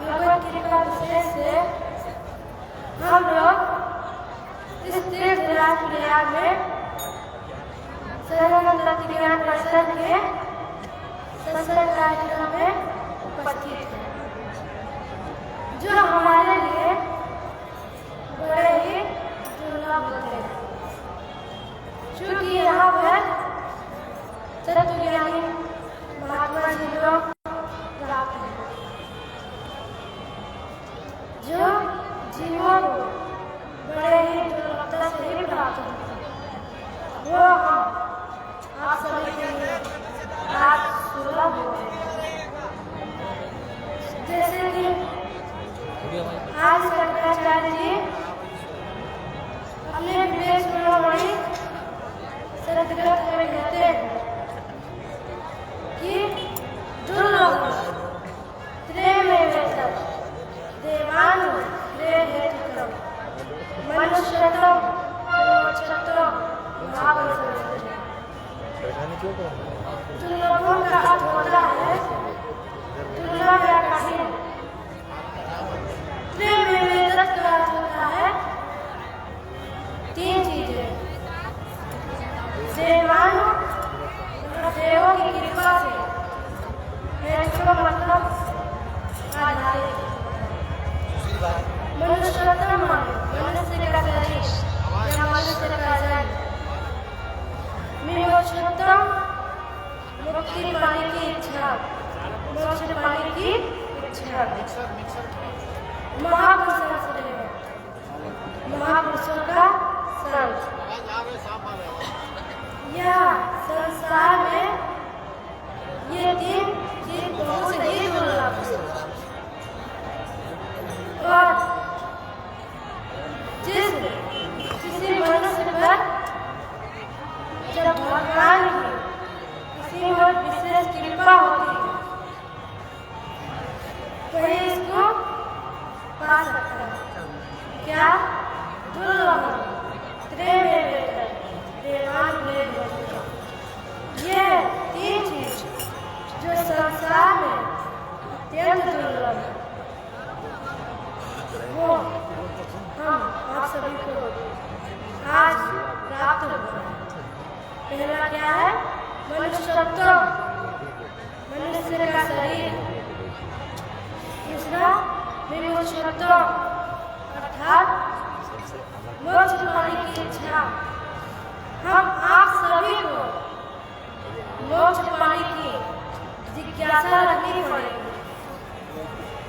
भगवत कृपा विशेष से हम लोग इस तीर्थ प्रयाग में सर्वानंद ज्ञान दर्शन के संस्कार कार्यक्रम में उपस्थित हैं, जो हमारे लिए बड़े ही दुर्लभ होते हैं, क्योंकि यहाँ पर तत्वज्ञानी महात्मा जी लोग प्राप्त हैं, जो जीवों को बड़े ही दुर्लभता से ही प्राप्त होते हैं। वो हम आप सभी के लिए आज सुलभ होते हैं। जैसे कि आज शंकराचार्य जी अपने विदेश में सदग्रंथ में कहते हैं कि दुर्लभ त्रेमेवेतम देवानु त्रेहेतुकम मनुष्यत्वम मोक्षत्वम महापुरुषत्वम। दुर्लभों का अर्थ होता है दुर्लभ या कठिन। त्रेमेवेतम का अर्थ होता है तीन चीजें। देवानु देवों की कृपा से हेतु मतलब आधारित। मनुष्योत्तम मनुष्य का शरीर या मनुष्य का जन्म। मोक्षोत्तम मुक्ति पाने की इच्छा, मोक्ष पाने की इच्छा। महापुरुषों का संग। यह संसार में ये तीन चीज बहुत ही दुर्लभ है, और किसी मनुष्य पर जब भगवान की किसी और विशेष कृपा होती है वही इसको पा सकता है। क्या? दुर्लभ त्रेमेवेतम देवानु त्रेहेतुकम। ये तीन चीज जो संसार में अत्यंत दुर्लभ है, वो हम आप सभी को आज प्राप्त हुआ है। पहला क्या है? मनुष्यत्व, मनुष्य का शरीर। दूसरा मोक्षत्व अर्थात मोक्ष पाने की इच्छा। हम आप जिज्ञासा रखनी पड़ेगी।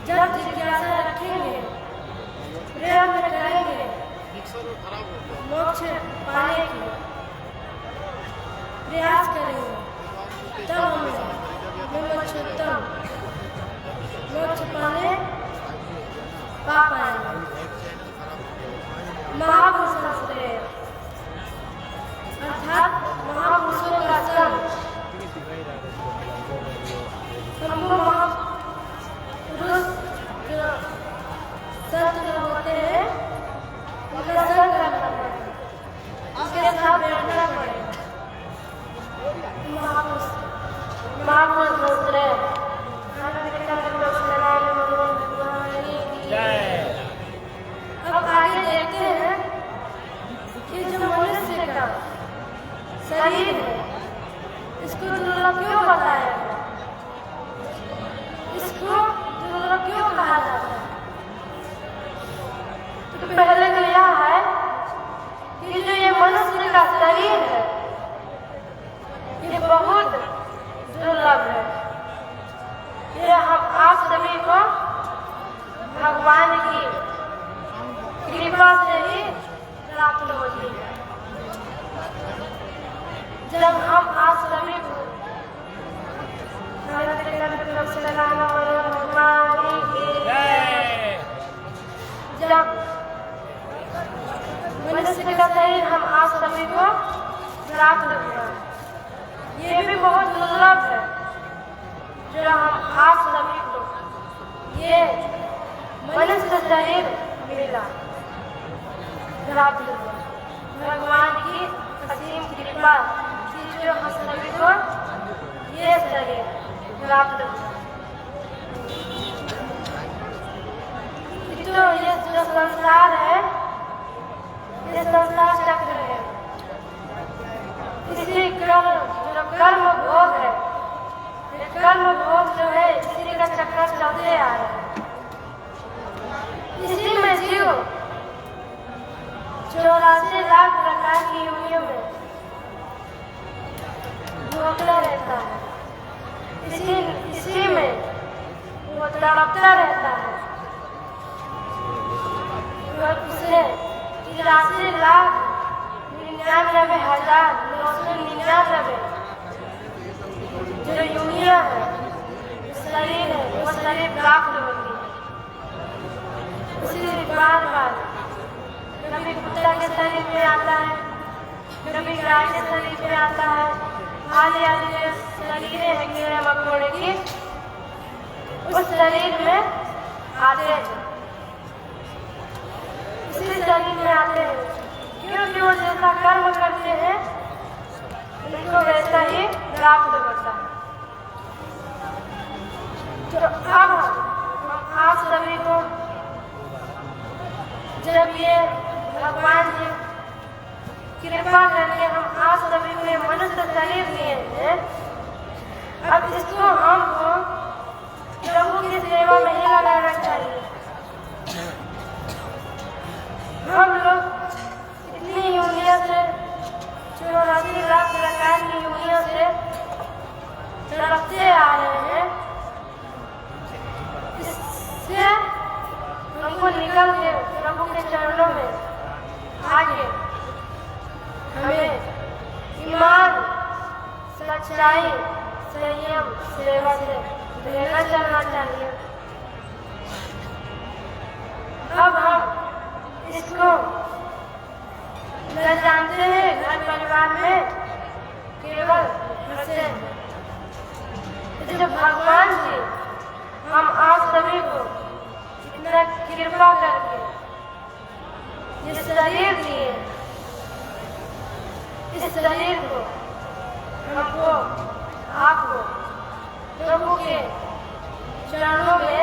जब जिज्ञासा रखेंगे, प्रयत्न करेंगे मोक्ष पाने की प्रयास करेंगे, तब हम विमोक्षोत्तम मोक्ष पा पाएंगे। महापुरुषों से अर्थात महापुरुषों का संग हमको महापुरुष जो संत जो होते हैं उनका संग करना पड़ेगा, उसके साथ बैठना पड़ेगा। महापुरुष होते हैं। अब आगे देखते हैं कि जो मनुष्य का शरीर है, इसको दुर्लभ क्यों बताया है, इसको दुर्लभ क्यों कहा जाता है? तो पहले तो यह है कि जो ये मनुष्य का शरीर है, ये बहुत दुर्लभ है। ये हम आप सभी को भगवान की कृपा से ही प्राप्त होती है। जब हम आप सभी को जब मनुष्य का शरीर हम आप सभी को प्राप्त हुआ, ये भी बहुत दुर्लभ है जो हम आप सभी को ये मनुष्य शरीर मिला, प्राप्त हुआ। भगवान की असीम कृपा थी जो हम सभी को ये शरीर प्राप्त हुआ। तो ये जो संसार है, ये संसार चक्र है। इसी जो कर्म भोग है, ये कर्म भोग जो है इसी का चक्कर चलते आ रहा है। इसी में जीव 84 लाख प्रकार की योनियों में भोगता रहता है। इसी में वो तड़पता रहता है। और उसे 83,99,999 जो योनियां है, शरीर है, वो शरीर प्राप्त होती है। उसी बार बार कभी कुत्ता के शरीर में आता है, कभी गाय के शरीर में आता है। आदि आदि शरीरें हैं कीड़े मकोड़े की, उस शरीर में आते हैं, इसी शरीर में आते हैं, क्योंकि वो जैसा कर्म करते हैं उनको वैसा ही प्राप्त होता है। तो अब हम आप सभी को जब ये भगवान जी कृपा करके हम आप सभी को ये मनुष्य शरीर दिए हैं, अब इसको हमको प्रभु की सेवा में ही लगाना चाहिए। हम लोग इतनी योनियों से 84 लाख प्रकार की योनियों से तड़पते आ रहे हैं, इससे हमको निकल के प्रभु के चरणों में आगे हमें ईमान, सच्चाई, संयम, सेवा से रहना चलना चाहिए। अब हम इसको न जानते हैं, घर परिवार में केवल हंसे हैं। जो भगवान जी हम आप सभी को इतना कृपा करके ये शरीर दिए, इस शरीर को हमको आपको प्रभु के चरणों में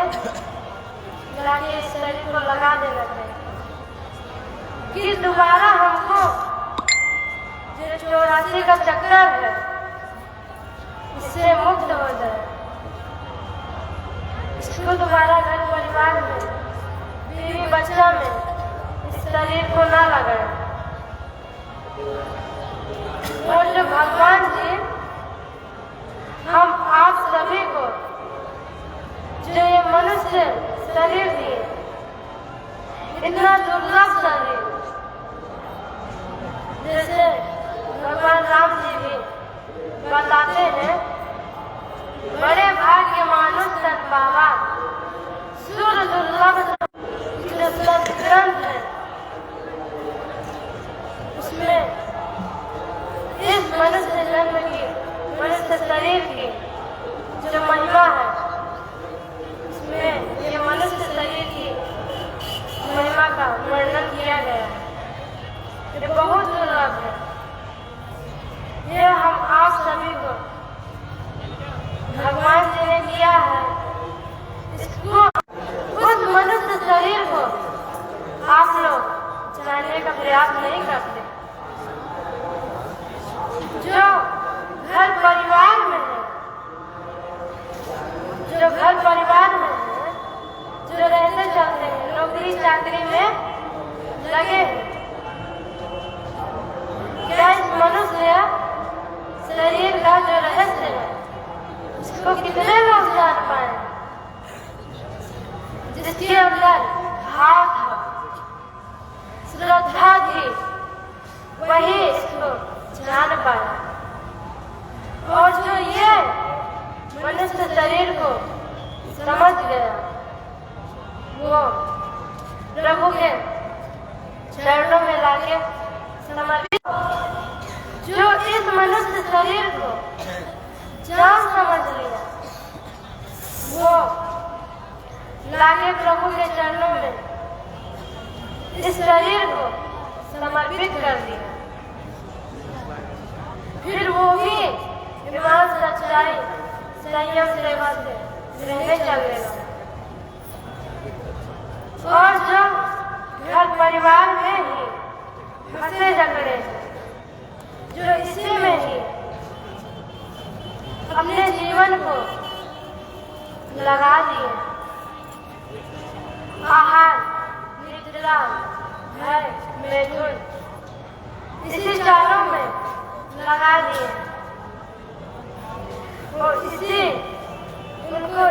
जाके इस शरीर को लगा देना चाहिए कि दोबारा हमको जो 84 का चक्कर है इससे मुक्त हो जाए। इसको दोबारा घर परिवार में, बीवी बच्चा में इस शरीर को ना लगाए। और जो भगवान जी हम आप सभी को बताते हैं, बड़े भाग्य मानो बाबा, सुर दुर्लभ जो सदग्रंथ है, उसमें इस मनुष्य जन्म की, मनुष्य शरीर की जो महिमा है, उसमें ये मनुष्य शरीर की महिमा का वर्णन किया गया है। ये बहुत दुर्लभ है। ये हम आप सभी को भगवान जी ने दिया है। इसको, उस मनुष्य शरीर को आप लोग जानने का प्रयास नहीं करते। जो घर परिवार में है, जो घर परिवार में है, जो रहते चलते हैं, नौकरी चाकरी में लगे हैं, क्या इस मनुष्य शरीर का जो रहस्य है, इसको कितने लोग जान पाए? जिसके अंदर भाव था, श्रद्धा थी, वही इसको जान पाया। और जो ये मनुष्य शरीर को समझ गया, वो प्रभु के चरणों में लाके समर्पित। जो इस मनुष्य शरीर को जान समझ लिया, वो लाके प्रभु के चरणों में इस शरीर को समर्पित कर दिया। फिर वो भी ईमान, सच्चाई, संयम, सेवा से रहने चल गया। और जो घर परिवार में ही फंसे झगड़े, जो इसी में ही अपने जीवन को लगा दिए, आहार, निद्रा, भय, मैथुन, इसी चारों में लगा दिए। और इसी उनको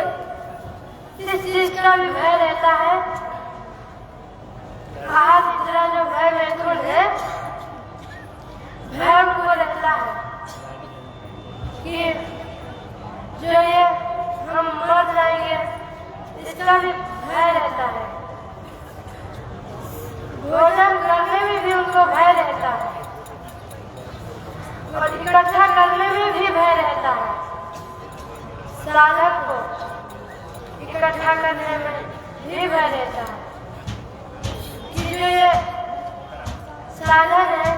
इस चीज का भी भय रहता है, आहार, निद्रा जो भय मैथुन है, भय उनको रहता है कि जो ये हम मर जाएंगे, इसका भी भय रहता है। भोजन करने में भी उनको भय रहता है, और इकट्ठा करने में भी भय रहता है। साधक को इकट्ठा करने में भी भय रहता है कि जो ये साधन है,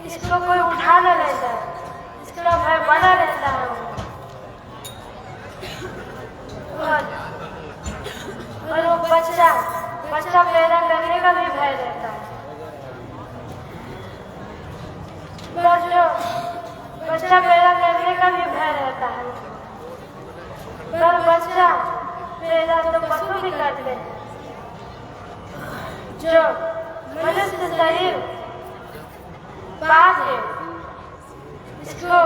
इसको कोई उठा न ले जाए, इसका भय बना रहता है। और वो बच्चा पैदा करने का भी भय रहता है। और जो बच्चा पैदा करने का भी भय रहता है, पर बच्चा पैदा तो पशु भी करते हैं। जो मनुष्य शरीर पाप है, इसको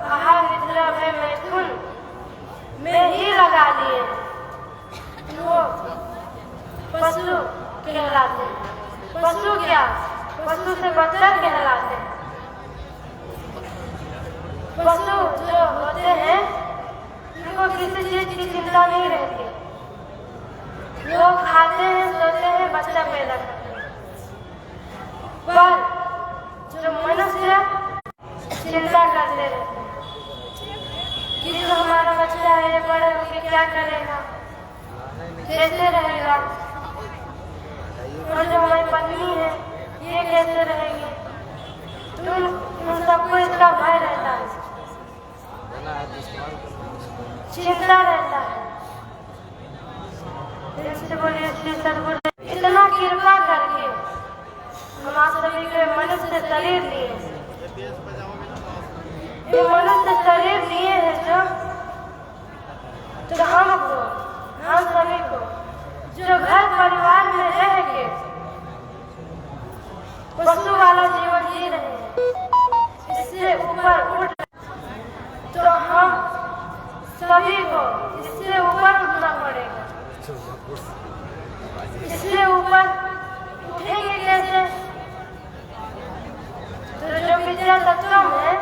आहार, निद्रा, भय, मैथुन में ही लगा दिए, वो पशु कहलाते हैं। पशु क्या, पशु से बदतर कहलाते हैं। पशु जो होते हैं, उनको किसी चीज की चिंता नहीं रहती। वो खाते हैं, सोते हैं, बच्चा पैदा करते हैं। पर जो मनुष्य चिंता करते रहते हैं कि जो हमारा बच्चा है, ये बड़े होकर क्या करेगा, कैसे रहेगा, और जो हमारी पत्नी है, ये कैसे रहेगी, तो उन सबको इसका भय रहता है, चिंता रहता है। इससे बोलिए श्री सद्गुरु इतना कृपा करके हम आप सभी के मनुष्य शरीर दिए, ये मनुष्य शरीर दिए हैं जो हमको, हम सभी को, जो घर परिवार में रह के पशु वाला जीवन जी रहे हैं, इससे ऊपर उठ, तो हम सभी को इससे ऊपर उठना पड़ेगा। इससे ऊपर उठेंगे कैसे? तो जो विद्या तत्व है,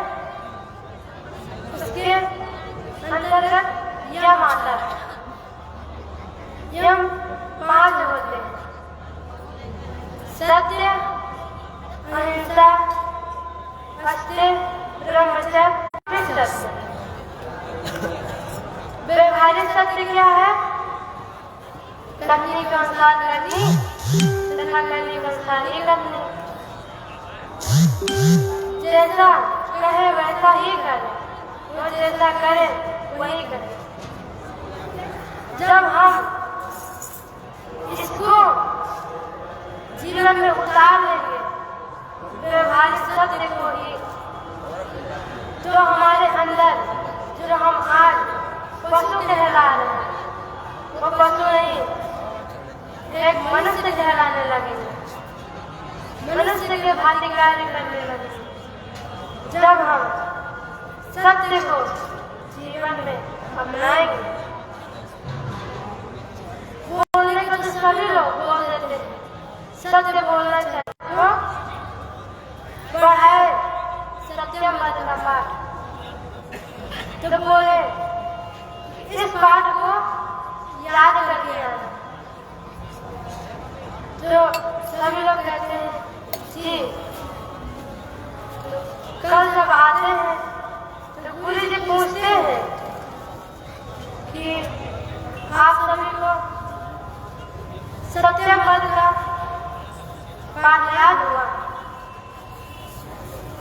ब्रह्मचर्य सत्य। व्यवहारिक सत्य क्या है? करनी के अनुसार करनी तथा करने के अनुसार ही करनी। जैसा कहे वैसा ही करे और जैसा करे वही करे। जब हम इसको जीवन में उतार लेंगे व्यवहारिक सत्य को ही, तो हमारे अंदर जो हम आज पशु कहला रहे हैं वो पशु नहीं, एक मनुष्य कहलाने लगेंगे, मनुष्य के भांति कार्य करने लगेंगे। जब हम सत्य को जीवन में अपनाएंगे। बोलने को तो सभी लोग बोल देते हैं, सत्य बोलना चाहिए। तो पढ़ाए सत्यम वद का पाठ, तो बोले इस पाठ को याद करके आना। तो सभी लोग कहते हैं जी। कल जब आते हैं तो गुरु जी पूछते हैं कि आप सभी को सत्यम वद का पाठ याद हुआ?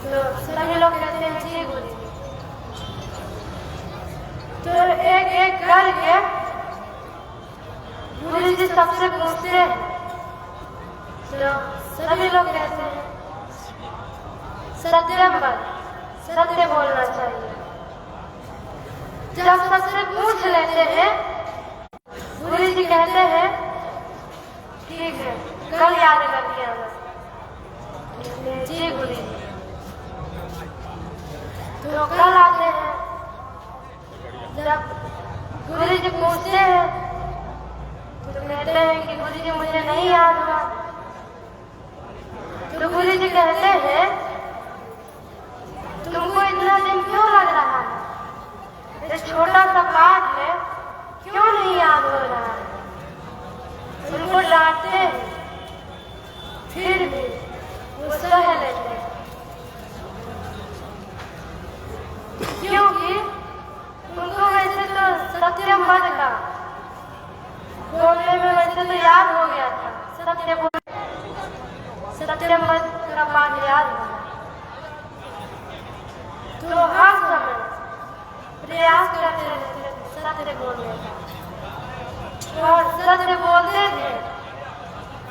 तो सभी लोग कहते हैं जी गुरु जी। तो एक एक करके गुरु जी सबसे पूछते हैं। तो सभी लोग कहते हैं सत्यम वद, सत्य बोलना चाहिए। जब सबसे पूछ लेते हैं गुरु जी कहते हैं ठीक है कल याद करके आना। जी गुरु जी। तो कल आते हैं। जब गुरु जी पूछते हैं तो कहते हैं कि गुरु जी मुझे नहीं याद हुआ। तो गुरु जी कहते हैं तुमको इतना दिन क्यों लग रहा है? ये छोटा सा पाठ है, क्यों नहीं याद हो रहा है? उनको डांटते हैं, फिर भी वो सह लेते हैं, क्योंकि उनको वैसे तो सत्यम वद का बोलने में वैसे तो याद हो गया था। सत्यम वद का पाठ याद हो। तो हर समय प्रयास करते रहते सत्य बोलने का, और सत्य बोलते थे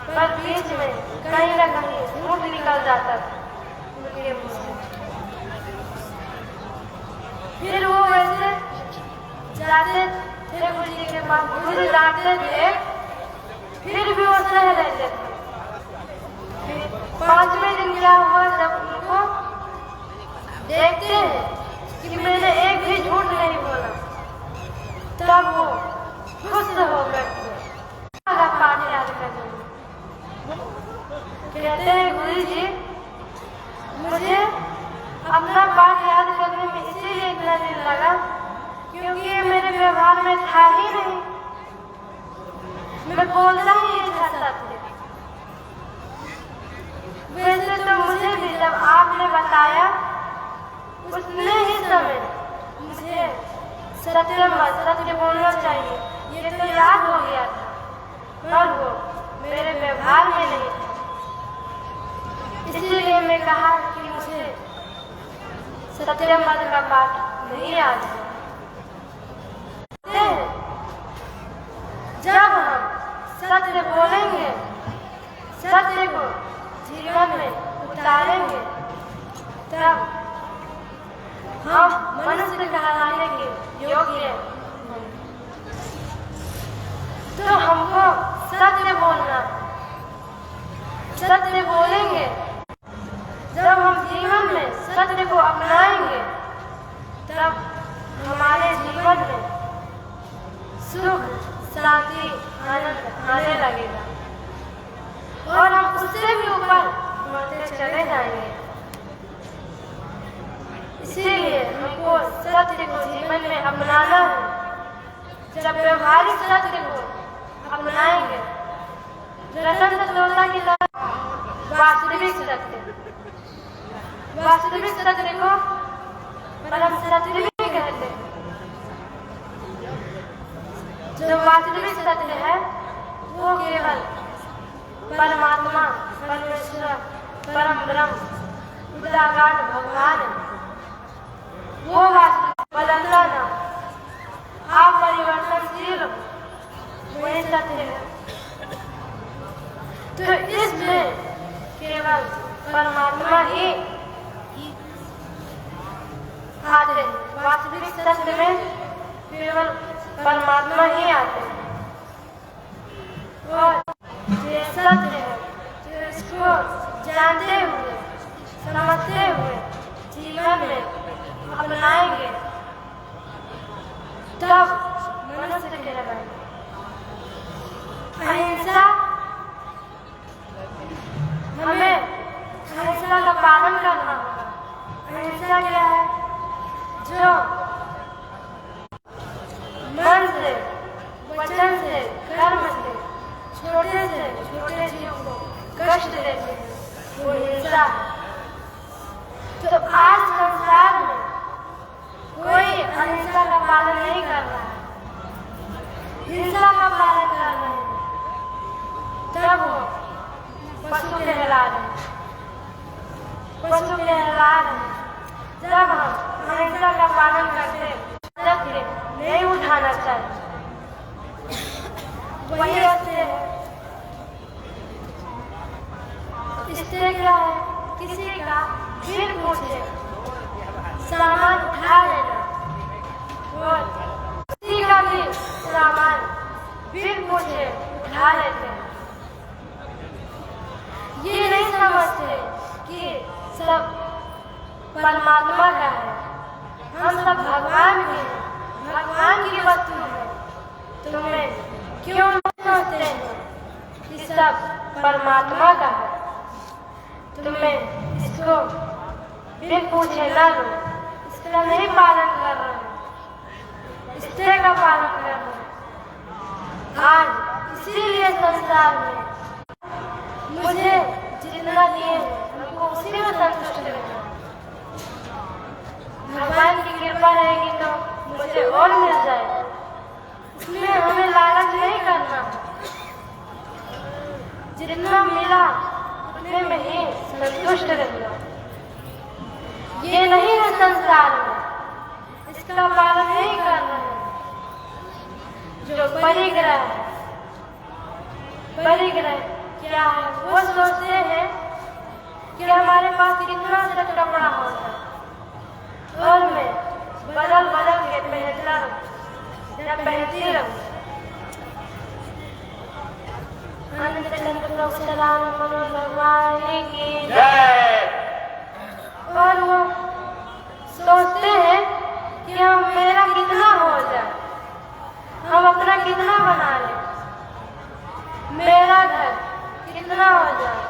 पर बीच में कहीं न कहीं झूठ निकल जाता था उनके मुंह से। फिर वो वैसे जाते थे गुरु जी के पास, गुरु जी डांटते थे फिर भी वो सह लेते थे। फिर 5वें दिन क्या हुआ, जब उनको देखते हैं कि मैंने एक भी झूठ नहीं बोला, तब वो खुश होकर पाठ याद करने कहते हैं गुरु जी मुझे अपना पाठ याद करने में इसीलिए इतना दिन लगा क्योंकि ये मेरे व्यवहार में था ही नहीं, मैं बोलता ही नहीं था सत्य। वैसे तो मुझे भी जब आपने बताया उतने ही समय मुझे सत्य बोलना चाहिए ये तो याद हो गया था, पर वो मेरे व्यवहार में नहीं था। इसीलिए मैं कहा कि मुझे सत्यम वद का पाठ नहीं याद है। जब हम सत्य बोलेंगे, सत्य को जीवन में उतारेंगे, तब हम मनुष्य कहलाने के योग्य हैं। तो हमको सत्य बोलना, सत्य बोलेंगे। जब हम जीवन में सत्य को अपनाएंगे तब हमारे जीवन में सुख शांति आनंद आने लगेगा और हम उससे भी ऊपर बढ़ते चले जाएंगे। इसीलिए हमको सत्य को जीवन में अपनाना है। जब व्यवहारिक सत्य को अपनाएंगे, रतन तोता की तरह वास्तविक सत्य को परम सत्य भी कहते हैं। जो वास्तविक सत्य है वो केवल परमात्मा, परमेश्वर, परम ब्रह्म, उदागार भगवान है। वो वास्तविक बदलता ना, आप परिवर्तनशील, वही सत्य है। तो इसमें केवल परमात्मा ही आते हैं। वास्तविक सत्य में केवल परमात्मा ही आते हैं। और ये सत्य है, जो इसको जानते हुए, समझते हुए जीवन में अपनाएंगे तब मनुष्य कहलाएंगे। अहिंसा, हमें अहिंसा का पालन करना होगा। अहिंसा क्या है? जो मन से, वचन से, कर्म से छोटे जीव को कष्ट देते हैं, वो हिंसा है। तो आज संसार में कोई अहिंसा का पालन नहीं कर रहा है, हिंसा का पालन कर रहे हैं, तब वो पशु कहला रहे हैं। पशु कहला रहे हैं जब हम अहिंसा का पालन करते जब ये नहीं उठाना चाहिए, वही ऐसे है। इससे क्या है? किसी का बिन पूछे सामान उठा लेना और किसी का भी सामान बिन पूछे उठा लेते हैं। ये नहीं समझते कि सब परमात्मा का है, हम सब भगवान के हैं, भगवान की वस्तु है। तुम्हें क्यों सोचते हैं कि सब परमात्मा का है? तुम्हें इसको बिन पूछे ना लो, इसका नहीं पालन कर रहे हैं, इससे का पालन कर रहे हैं। आज इसीलिए संसार में मुझे जितना दिए हमको उसी में संतुष्ट रहना। भगवान की कृपा रहेगी तो मुझे और मिल जाए, इसमें हमें लालच नहीं करना। जितना मिला उतने में ही संतुष्ट रहना। ये नहीं है संसार में, इसका पालन नहीं कर रहे हैं। जो परिग्रह है, परिग्रह क्या है? वो सोचते हैं कि हमारे पास कितना सा कपड़ा होता और मैं बदल बदल के पहनता रहूं या पहनती रहूं। अनंत चंद्र प्रभु सलाम मनोज भगवान की जय। और वो सोचते हैं कि हम मेरा कितना हो जाए, हम अपना कितना बना लें, मेरा घर कितना हो जाए।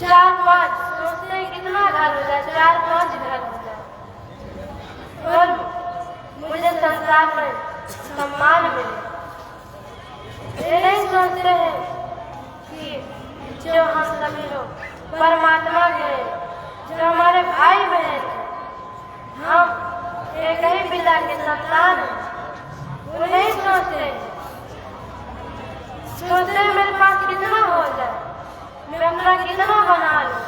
4-5 सोचते हैं कितना घर हो जाए, 4-5 घर हो जाए और मुझे संसार में सम्मान मिले। ये नहीं सोचते हैं कि जो हम सभी लोग परमात्मा के, जो हमारे भाई बहन, हम एक ही पिता के संतान हैं, वो नहीं सोचते। सोचते हैं मेरे पास कितना हो जाए, मैं अपना कितना बना लूं।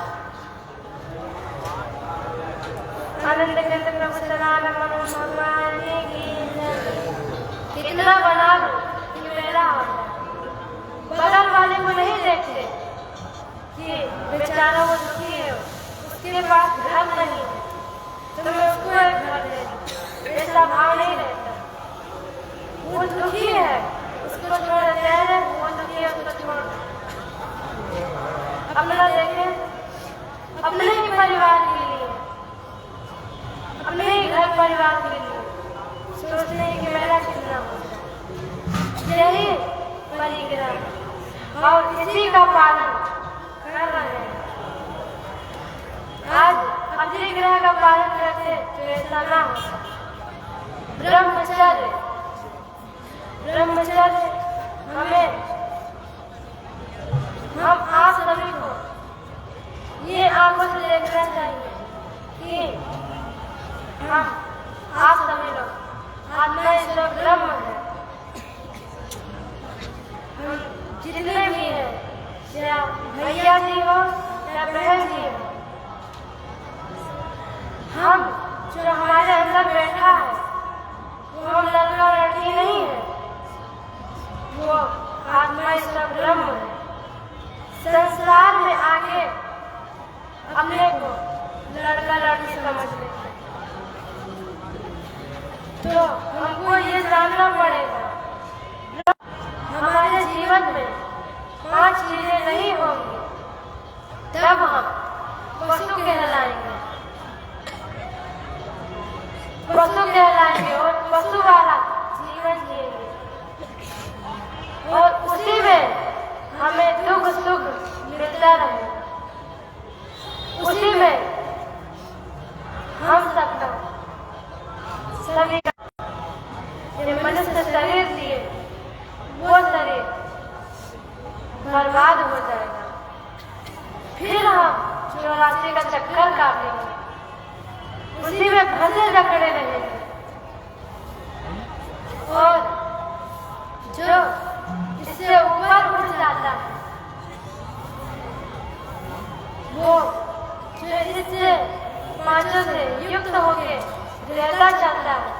आनंद कहते प्रभु सलाम मनोज भगवान की कितना बना लूं कि मेरा हो जाए। बगल वाले को नहीं देखते कि बेचारा वो दुखी है, उसके पास घर नहीं है तो मैं उसको एक घर दे दूं, ऐसा भाव नहीं रहता। वो दुखी है, उसको छोड़ दे, वो दुखी है, उसको छोड़ अपना देखें, अपने ही परिवार के लिए, अपने ही घर परिवार के लिए सोचते हैं कि मेरा कितना हो। यही परिग्रह और इसी का पालन कर रहे हैं। आज परिग्रह का पालन करते तो ऐसा ना होता। ब्रह्मचर्य, ब्रह्मचर्य हम आप सभी को ये आंखों से देखना चाहिए कि हम आप सभी लोग आत्मा ईश्वर ब्रह्म है। हम जितने भी हैं, या भैया जी हो या बहन जी हो, हम जो हमारे अंदर बैठा है वो हम लड़का लड़की नहीं है, वो आत्मा ईश्वर ब्रह्म है। संसार में आके अपने को लड़का लड़की समझ लेते हैं, तो हमको ये जानना पड़ेगा हमारे जीवन में 5 चीजें नहीं होंगी तब हम पशु कहलाएंगे। पशु कहलाएंगे और पशु वाला जीवन जिएंगे, और उसी में हमें दुख सुख मिलता रहे। उसी में हम सबका सभी का मनुष्य शरीर दिए वो शरीर बर्बाद हो जाएगा, फिर हम 84 का चक्कर काटेंगे, उसी में फंसे जकड़े रहेंगे। और जो इससे ऊपर उठ जाता है वो जो इससे 5 से युक्त होके रहता चलता है,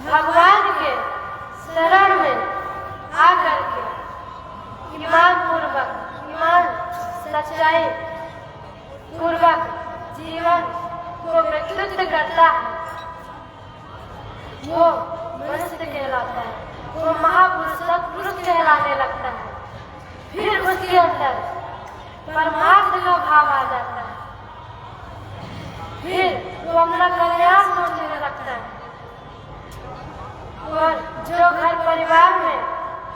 भगवान के शरण में आकर के ईमान पूर्वक, ईमान सच्चाई पूर्वक जीवन को व्यतीत करता है, वो मनुष्य कहलाता है, वो महापुरुष सत्पुरुष कहलाने लगता है। फिर उसके अंदर परमार्थ का भाव आ जाता है, फिर वो अपना कल्याण सोचने लगता है। और जो घर परिवार में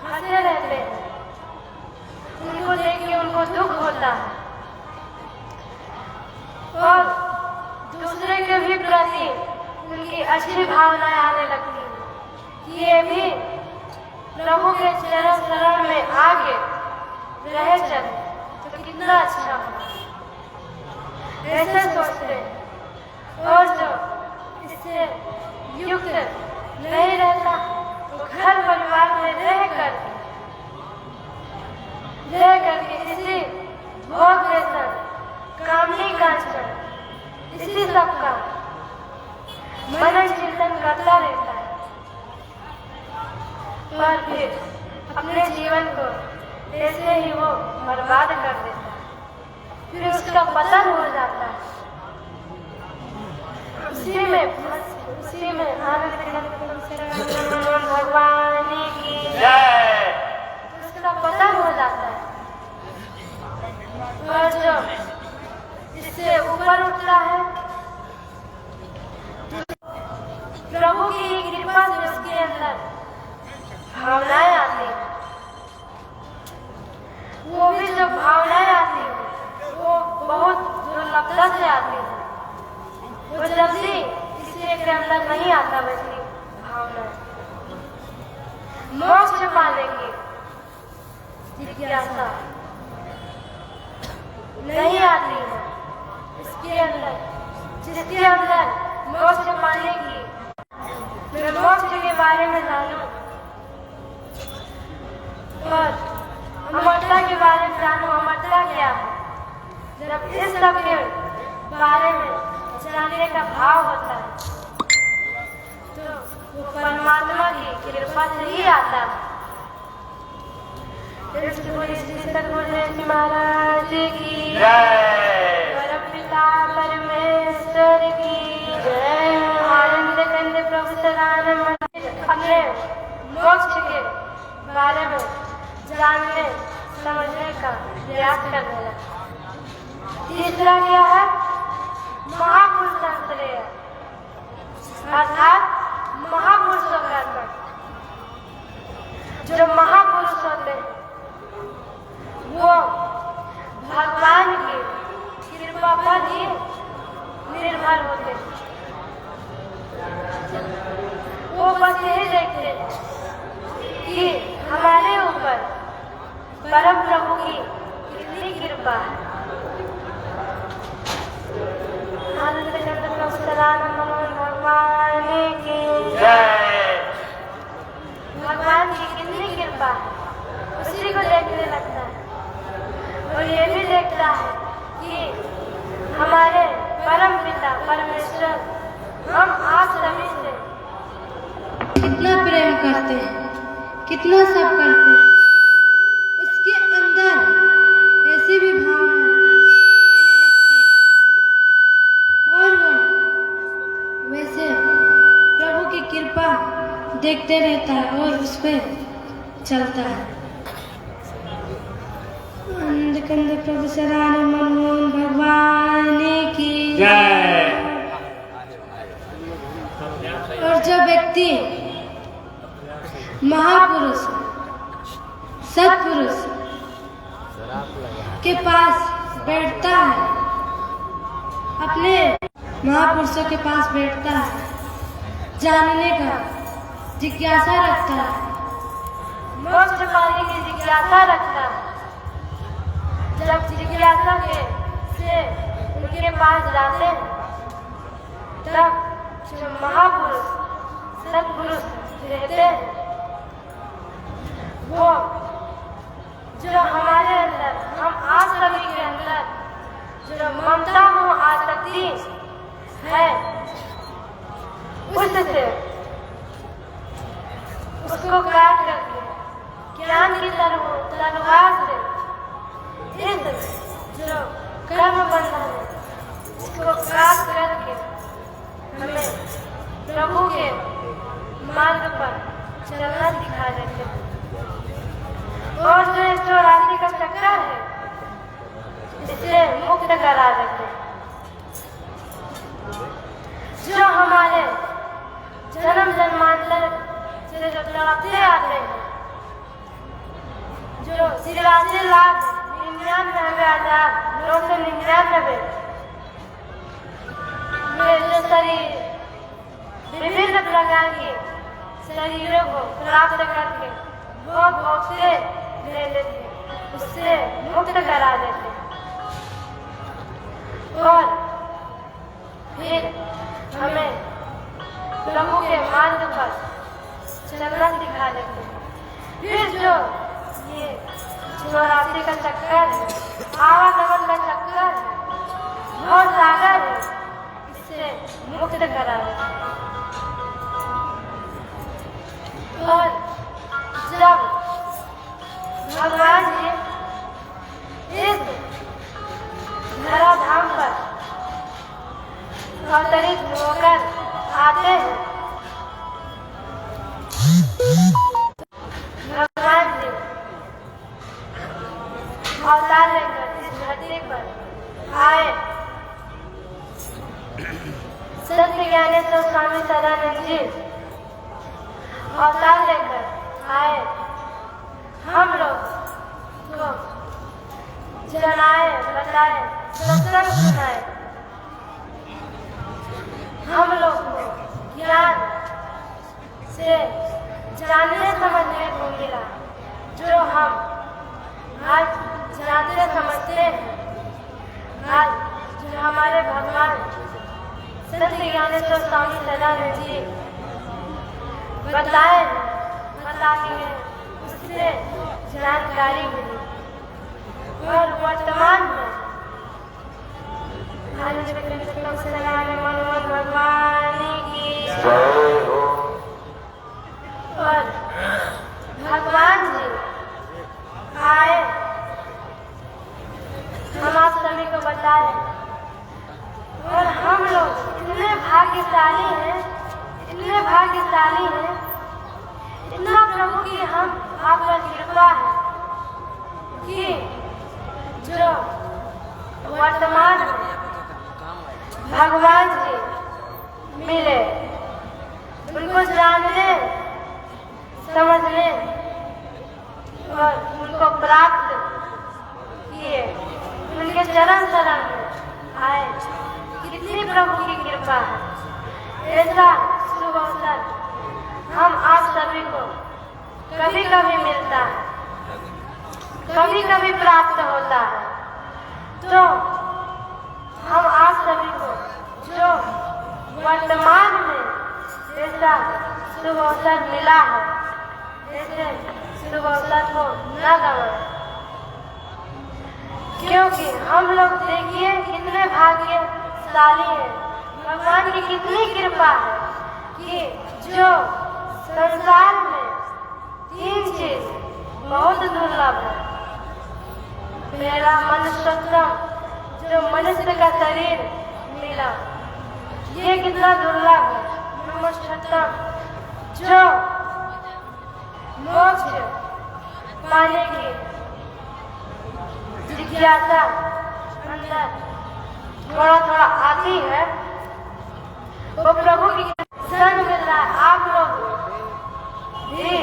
फंसे रहते हैं उनको देख के उनको दुख होता है, और दूसरे के भी प्रति उनकी अच्छी भावनाएं आने लगती हैं कि ये भी प्रभु के चरण शरण में आगे रह चले तो कितना अच्छा हो, ऐसे सोचते हैं। और जो इससे युक्त नहीं रहता तो घर परिवार में रह करके इसी भोग व्यसन, कामनी कांचन, इसी सब का मनन चिंतन करता रहता है, पर फिर अपने जीवन को ऐसे ही वो बर्बाद कर देता है, फिर उसका पतन हो जाता है। उसी में भगवान की उसका पतन हो जाता है। और जो इससे ऊपर उठता है, प्रभु की कृपा से उसके अंदर भावनाएं आती हैं, वो भी जो भावनाएं आती हैं वो बहुत दुर्लभता से आती है, वो जल्दी किसी के अंदर नहीं आता। वैसी भावना मोक्ष पाने की जिज्ञासा नहीं आती है इसके अंदर, जिसके अंदर मोक्ष पाने की, मैं मोक्ष के बारे में जानूं और अमरता के बारे में जानूं, अमरता क्या है। जब इस सब के बारे में जानने का भाव होता है तो वो परमात्मा की कृपा से ही आता है। श्री महाराज की जय, परमपिता परमेश्वर की जय। आनंद कंद प्रभु सदानंद अपने मोक्ष के बारे में जानने समझने का प्रयास कर रहे हैं। तीसरा क्या है? महापुरुषाश्रय, अर्थात महापुरुषों का अर्थ। जो महापुरुष होते हैं वो भगवान की कृपा पर ही निर्भर होते हैं। वो बस यही देखते हैं कि हमारे ऊपर परम प्रभु की कितनी कृपा है। आनंद कंद प्रभु सदानंद भगवान देखते रहता है और उस पर चलता है। कंद प्रभु सराने मनमोहन भगवान की जय। और जो व्यक्ति महापुरुष सत्पुरुष के पास बैठता है, अपने महापुरुषों के पास बैठता है, जानने का जिज्ञासा रखता है, मोक्ष पाने की जिज्ञासा रखता है। जब जिज्ञासा से उनके पास जाते हैं, तब जो महापुरुष सत्पुरुष रहते हैं, वो जो हमारे अंदर, हम आप सभी के अंदर जो ममता हो आसक्ति है, उससे उसको काट करके ज्ञान की तलवार से इस जो कर्म बंधन है, इसको काट करके हमें प्रभु के मार्ग पर चलना सिखा देते हैं। और जो 84 का चक्र है, इसे मुक्त करा देते हैं। जो हमारे जन्म जन्मांतर से जो तड़पते आते हैं, जो 83,99,999 में जो शरीर विभिन्न प्रकार के शरीरों को प्राप्त करके भोग से ले लेते, उससे मुक्त करा देते और फिर हमें प्रभु के मार्ग पर चलना सिखा देते। फिर जो ये 84 का चक्कर है, आवागमन का चक्कर है, बहुत सागर है, इससे मुक्त करा देते। और जब भगवान जी इस धराधाम पर अवतरित होकर आते हैं, भगवान जी अवतार लेकर इस धरती पर आए। संत ज्ञानेश्वर स्वामी सदानंद जी अवतार लेकर आए, हम लोग को जनाए, बताए, सत्संग सुनाए, हम लोग को ज्ञान से जानने समझने को मिला, जो हम आज जानते समझते हैं। आज जो हमारे भगवान संत ज्ञानेश्वर स्वामी सदानंद जी बताए उससे जानकारी मिली। और वर्तमान में भगवान की और भगवान जी आए, हम आप सभी को बताए। और हम लोग इतने भाग्यशाली हैं, इतने भाग्यशाली हैं, इतना प्रभु की हम आप पर कृपा है कि जो वर्तमान में भगवान जी मिले, उनको जानने, समझने और उनको प्राप्त किए, उनके चरण शरण में आए। कितनी प्रभु की कृपा है। ऐसा शुभ अवसर हम आप सभी को कभी कभी मिलता है, कभी कभी प्राप्त होता है। तो हम आप सभी को जो वर्तमान में ऐसा शुभ अवसर मिला है, ऐसे शुभ अवसर को न गवाएं, क्योंकि हम लोग देखिए कितने भाग्यशाली हैं। भगवान की कितनी कृपा है कि जो संसार में 3 चीज बहुत दुर्लभ है। पहला मनुष्य, जो मनुष्य का शरीर मिला, ये कितना दुर्लभ है। मनुष्य जो मोक्ष पाने की जिज्ञासा अंदर थोड़ा थोड़ा आती है, वो प्रभु की संग मिल रहा है। आप लोग भी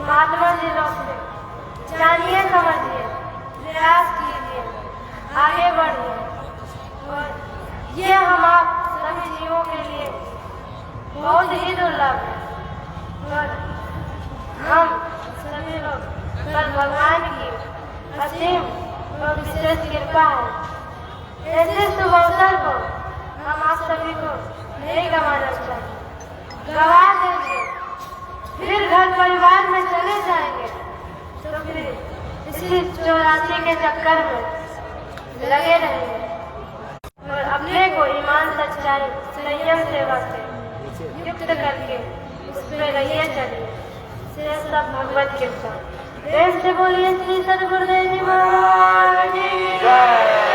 महात्मा जी लोग से जानिए, समझिए, प्रयास कीजिए, आगे बढ़िए। और ये हम आप सभी जीवों के लिए बहुत ही दुर्लभ है। और हम सभी लोग पर भगवान की असीम और विशेष कृपा है। ऐसे शुभ अवसर को हम आप सभी को नहीं गंवाना चाहिए। गंवा देंगे फिर घर परिवार में चले जाएंगे तो फिर इसी 84 के चक्कर में लगे रहेंगे। और अपने को ईमान, सच्चाई, संयम, सेवा से युक्त करके उस पर रहिए, चलिए। से सब भगवत कृपा। प्रेम से बोलिए श्री सद्गुरुदेव जी महाराज की जय।